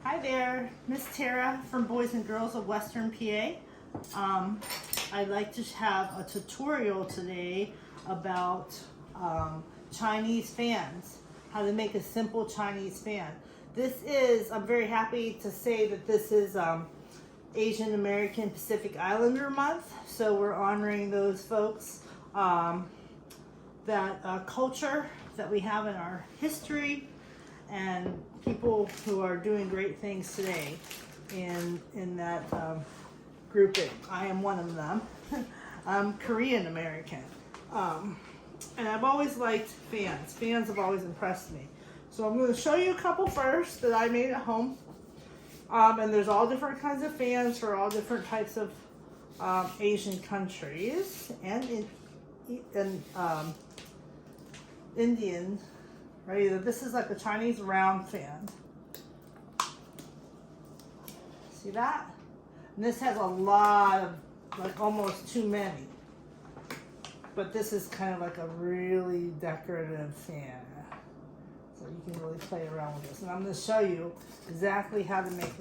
Hi there, Miss Tara from Boys and Girls of Western PA. I'd like to have a tutorial today about Chinese fans, how to make a simple Chinese fan. I'm very happy to say that this is Asian American Pacific Islander Month, so we're honoring those folks, that culture that we have in our history, and people who are doing great things today in that grouping. I am one of them. I'm Korean American. And I've always liked fans. Fans have always impressed me. So I'm going to show you a couple first that I made at home. And there's all different kinds of fans for all different types of Asian countries and Indian. Right, this is like a Chinese round fan. See that? And this has a lot of, like almost too many. But this is kind of like a really decorative fan. So you can really play around with this. And I'm going to show you exactly how to make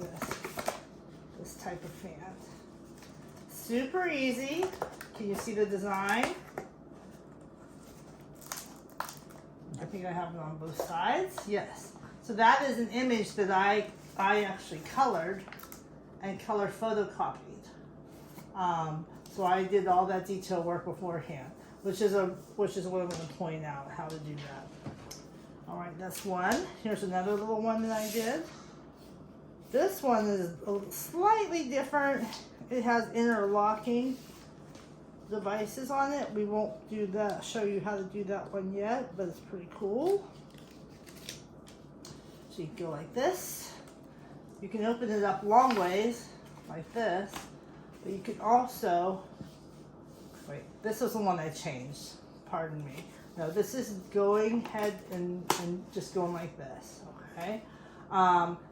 this type of fan. Super easy. Can you see the design? I think I have it on both sides. Yes. So that is an image that I actually colored and color photocopied. So I did all that detail work beforehand, which is what I'm going to point out how to do that. All right, that's one. Here's another little one that I did. This one is slightly different. It has interlocking devices on it. We won't do that, show you how to do that one yet, but it's pretty cool. So you can go like this. You can open it up long ways like this, but you can also, wait, this is the one I changed, pardon me. No, this is going ahead and just going like this, okay?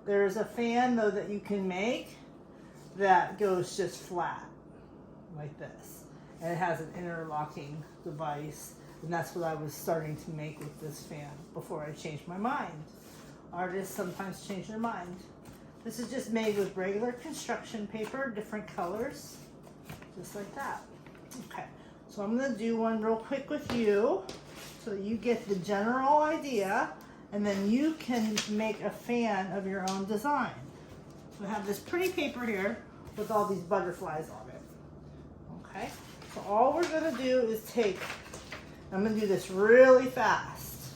There's a fan though that you can make that goes just flat like this. And it has an interlocking device, and that's what I was starting to make with this fan before I changed my mind. Artists sometimes change their mind. This is just made with regular construction paper, different colors, just like that. Okay, so I'm going to do one real quick with you so that you get the general idea, and then you can make a fan of your own design. So I have this pretty paper here with all these butterflies on it. Okay. So all we're going to do is I'm going to do this really fast.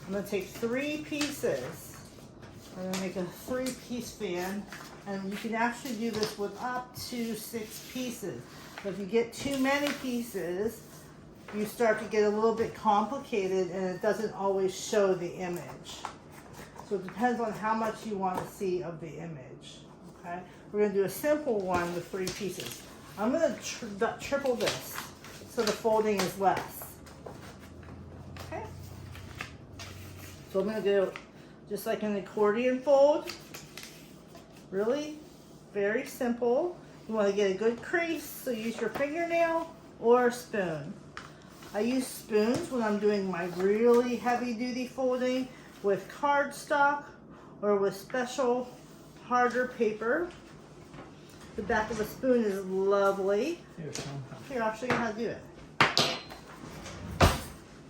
I'm going to take 3 pieces. I'm going to make a 3-piece fan, and you can actually do this with up to 6 pieces. But if you get too many pieces, you start to get a little bit complicated, and it doesn't always show the image. So it depends on how much you want to see of the image. Okay? We're going to do a simple one with 3 pieces. I'm going to triple this so the folding is less. Okay. So I'm going to do just like an accordion fold. Really very simple. You want to get a good crease, so use your fingernail or a spoon. I use spoons when I'm doing my really heavy duty folding with cardstock or with special harder paper. The back of a spoon is lovely. Here, I'll show you how to do it.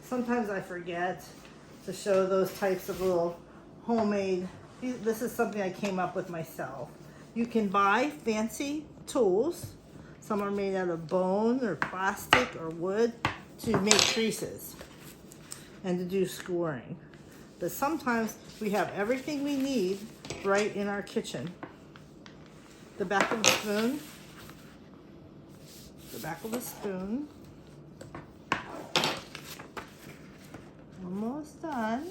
Sometimes I forget to show those types of little homemade. This is something I came up with myself. You can buy fancy tools. Some are made out of bone or plastic or wood to make creases and to do scoring. But sometimes we have everything we need right in our kitchen. The back of the spoon, almost done.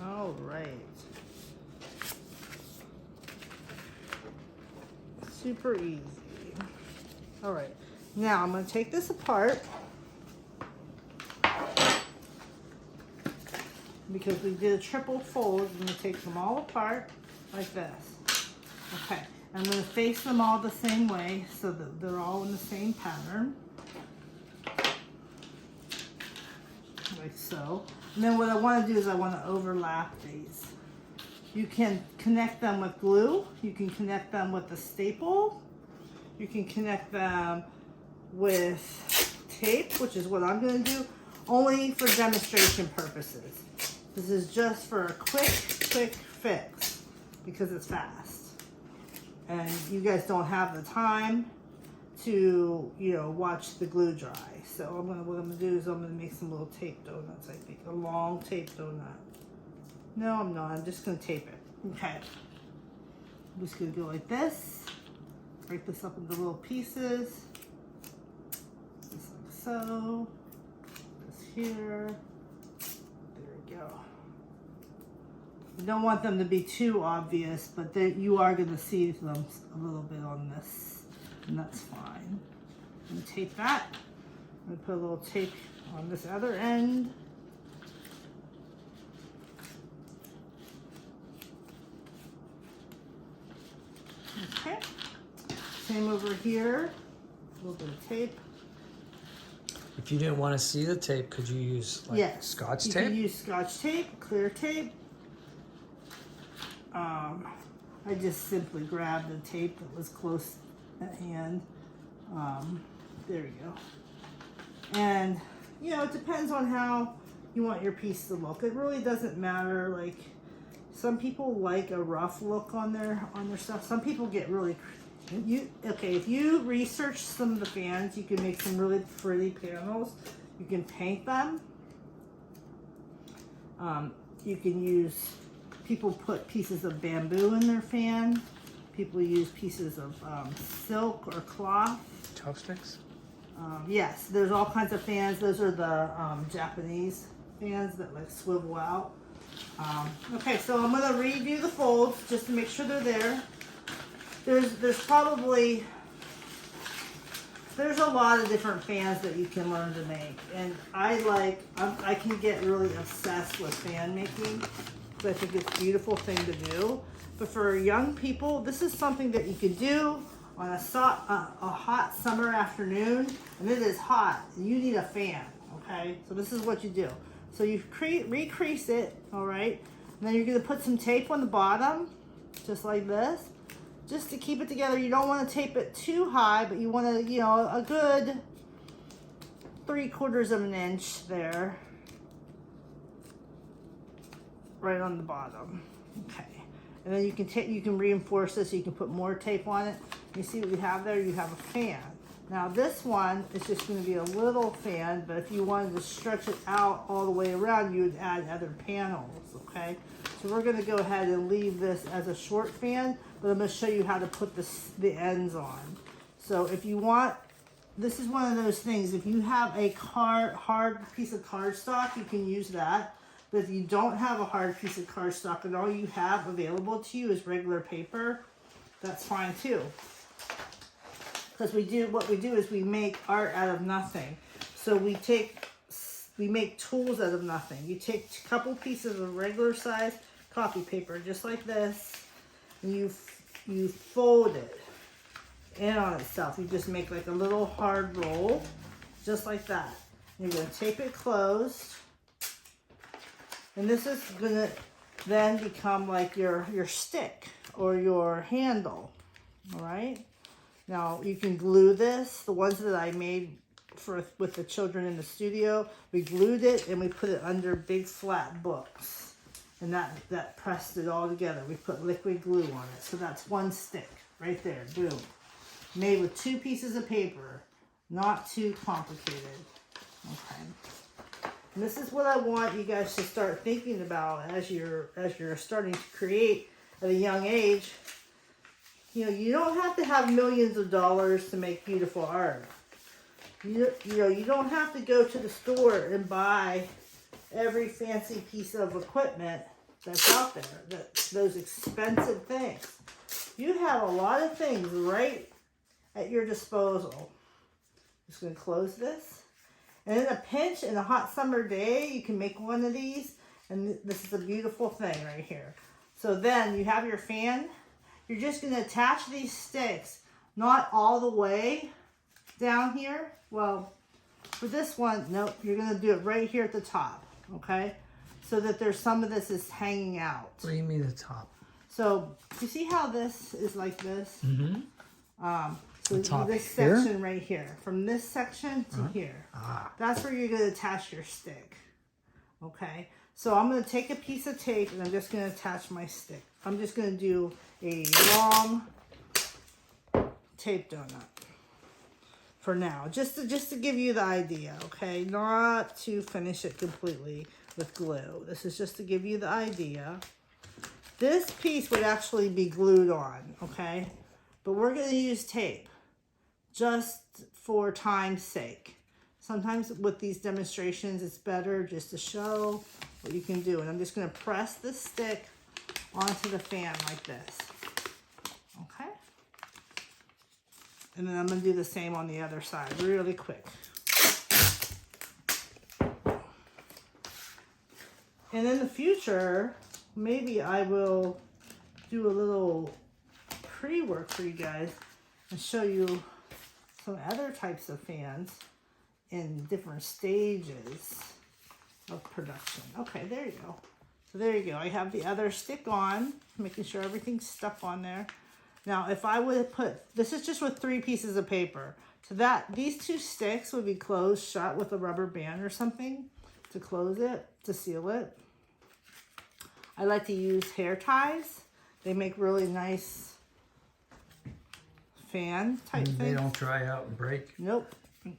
All right. Super easy. All right, now I'm going to take this apart because we did a triple fold. I'm going to take them all apart like this. Okay, I'm going to face them all the same way so that they're all in the same pattern. Like so. And then what I want to do is I want to overlap these. You can connect them with glue. You can connect them with a staple. You can connect them with tape, which is what I'm going to do, only for demonstration purposes. This is just for a quick fix because it's fast. And you guys don't have the time to, you know, watch the glue dry. So what I'm gonna do is I'm gonna make some little tape donuts, I think. A long tape donut. No, I'm not. I'm just gonna tape it. Okay. I'm just gonna go like this. Break this up into little pieces. Just like so. This here. There we go. You don't want them to be too obvious, but you are gonna see them a little bit on this, and that's fine. I'm gonna tape that. I'm gonna put a little tape on this other end. Okay. Same over here. A little bit of tape. If you didn't want to see the tape, could you use like Scotch tape? You can use Scotch tape, clear tape. I just simply grabbed the tape that was close at hand. There we go. And, you know, it depends on how you want your piece to look. It really doesn't matter. Like, some people like a rough look on their stuff. Some people get really, if you research some of the fans, you can make some really pretty panels. You can paint them. You can use, people put pieces of bamboo in their fan. People use pieces of silk or cloth. Chopsticks? Yes, there's all kinds of fans. Those are the Japanese fans that like swivel out. Okay, so I'm gonna redo the folds just to make sure they're there. There's probably, there's a lot of different fans that you can learn to make. And I can get really obsessed with fan making because I think it's a beautiful thing to do. But for young people, this is something that you could do on a hot summer afternoon, and it is hot, and you need a fan, okay? So this is what you do. So you recrease it, all right? And then you're gonna put some tape on the bottom, just like this, just to keep it together. You don't wanna tape it too high, but you wanna, you know, a good 3/4 of an inch there, right on the bottom, okay? And then you can reinforce this, so you can put more tape on it. You see what you have there? You have a fan. Now this one is just going to be a little fan, but if you wanted to stretch it out all the way around, you would add other panels, okay? So we're going to go ahead and leave this as a short fan, but I'm going to show you how to put the ends on. So if you want, this is one of those things, if you have a hard piece of cardstock, you can use that. But if you don't have a hard piece of cardstock and all you have available to you is regular paper, that's fine too. Because what we do is we make art out of nothing. So we make tools out of nothing. You take a couple pieces of regular size copy paper, just like this, and you fold it in on itself. You just make like a little hard roll, just like that. You're gonna tape it closed. And this is gonna then become like your stick or your handle, all right? Now you can glue this. The ones that I made with the children in the studio, we glued it and we put it under big flat books. And that pressed it all together. We put liquid glue on it. So that's one stick right there, boom. Made with 2 pieces of paper, not too complicated, okay? And this is what I want you guys to start thinking about as you're starting to create at a young age. You know, you don't have to have millions of dollars to make beautiful art. You know, you don't have to go to the store and buy every fancy piece of equipment that's out there, those expensive things. You have a lot of things right at your disposal. Just going to close this. And in a pinch, in a hot summer day, you can make one of these. And this is a beautiful thing right here. So then you have your fan. You're just going to attach these sticks, not all the way down here. Well, for this one, nope, you're going to do it right here at the top. okay? So that there's some of this is hanging out. What do you mean the top? So you see how this is like this? Mm-hmm. So the top this here? section right here, from this section to here, that's where you're going to attach your stick. Okay, so I'm going to take a piece of tape and I'm just going to attach my stick. I'm just going to do a long tape donut for now, just to give you the idea. Okay, not to finish it completely with glue. This is just to give you the idea. This piece would actually be glued on, okay? But we're going to use tape just for time's sake. Sometimes with these demonstrations, it's better just to show what you can do. And I'm just going to press the stick onto the fan like this, okay? And then I'm going to do the same on the other side really quick. And in the future, maybe I will do a little pre-work for you guys and show you some other types of fans in different stages of production. Okay, there you go. So there you go. I have the other stick on, making sure everything's stuck on there. Now, if I would put, this is just with 3 pieces of paper. So that, these 2 sticks would be closed shut with a rubber band or something to close it, to seal it. I like to use hair ties. They make really nice fan type things. They don't dry out and break? Nope.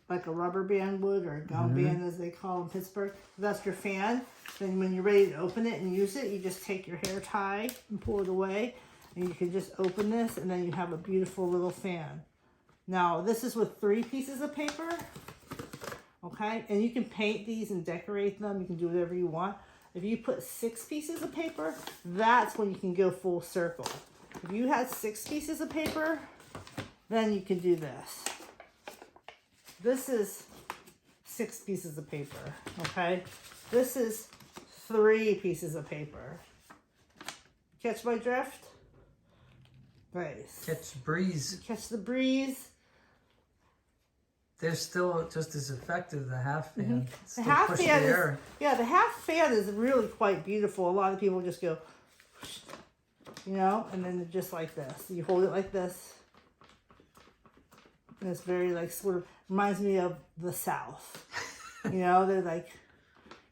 Like a rubber band would, or a gum band as they call in Pittsburgh. That's your fan. Then when you're ready to open it and use it, you just take your hair tie and pull it away. And you can just open this and then you have a beautiful little fan. Now this is with 3 pieces of paper. Okay, and you can paint these and decorate them. You can do whatever you want. If you put 6 pieces of paper, that's when you can go full circle. If you had 6 pieces of paper, then you can do this. This is 6 pieces of paper, okay? This is 3 pieces of paper. Catch my drift? Nice. Catch the breeze. Catch the breeze. They're still just as effective, the half fan. The half push fan the air. yeah, the half fan is really quite beautiful. A lot of people just go, you know, and then just like this. You hold it like this. And it's very like sort of reminds me of the South. You know, they're like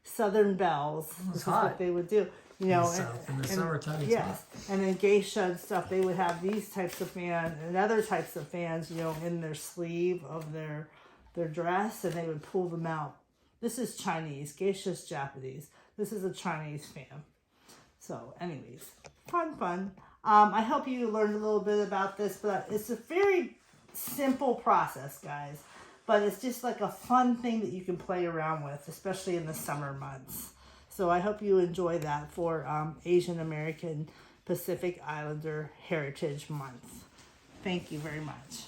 Southern belles. This is hot. what they would do. You know, in the summertime. Yes, and in geisha and stuff, they would have these types of fans and other types of fans, you know, in their sleeve of their dress, and they would pull them out. This is Chinese. Geisha's Japanese. This is a Chinese fan. So, anyways, fun. I hope you learned a little bit about this, but it's a very simple process, guys. But it's just like a fun thing that you can play around with, especially in the summer months. So I hope you enjoy that for Asian American Pacific Islander Heritage Month. Thank you very much.